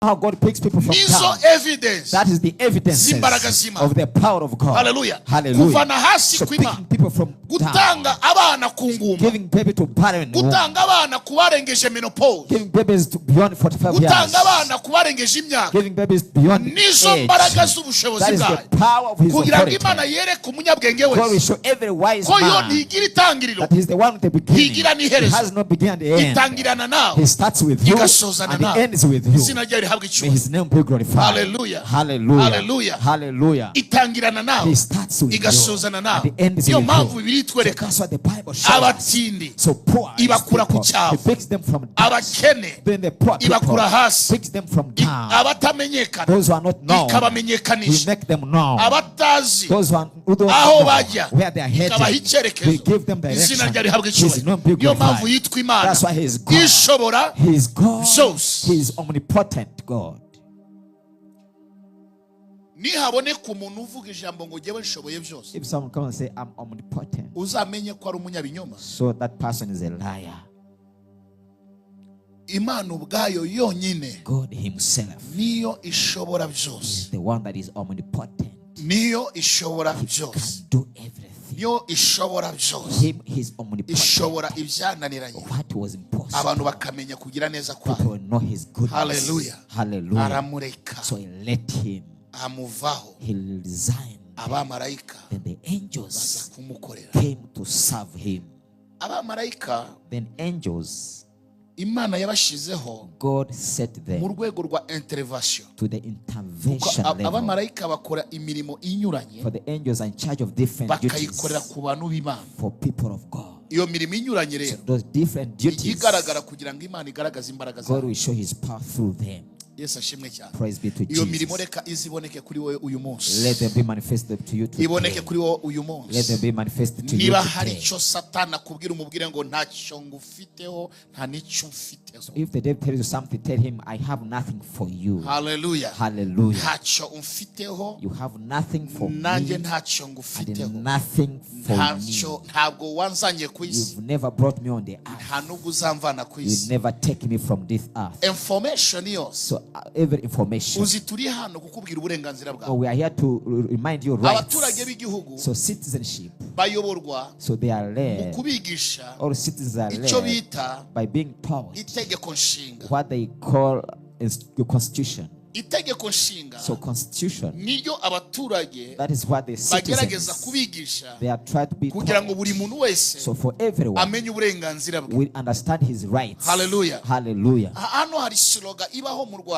how God picks people from down. That is the evidence of the power of God. Hallelujah. Hallelujah. So picking people from down, giving baby to barren women, giving babies to beyond 45 years, giving babies beyond age. That is the power of His authority. God will show every wise man that He's the one with the beginning. He has no beginning and the end. He starts with you and He ends with you. May His name be glorified. Hallelujah. Hallelujah. Hallelujah. He starts with you and the end is with you. So that's what the Bible shows us. So poor people, He picks them from down. Then the poor people picks them from down. Those who are not known, He make them known. Those who don't know where they are headed, He give them direction. His name be glorified. That's why He is God. He is God. He is omnipotent God. If someone comes and say, I'm omnipotent, so that person is a liar. God Himself is the one that is omnipotent. He can do everything. Him, He's omnipotent. What was impossible, people know His goodness. Hallelujah. Hallelujah. So He let Him. He resigned. Then the angels came to serve Him. Then angels, God set them to the intervention level. For the angels are in charge of different duties for people of God. So those different duties, God will show His power through them. Praise be to Jesus. Let them be manifested to you today. Let them be manifested to you today. If the devil tells you something, tell him, I have nothing for you. Hallelujah. Hallelujah. You have nothing for me. I did nothing for you. You've never brought me on the earth. You'll never take me from this earth. So every information. So we are here to remind you rights. So citizenship. So they are led, or citizens are led by being taught what they call the constitution. So constitution, that is what the citizens, they are trying to be taught. So for everyone, we understand his rights. Hallelujah. Hallelujah.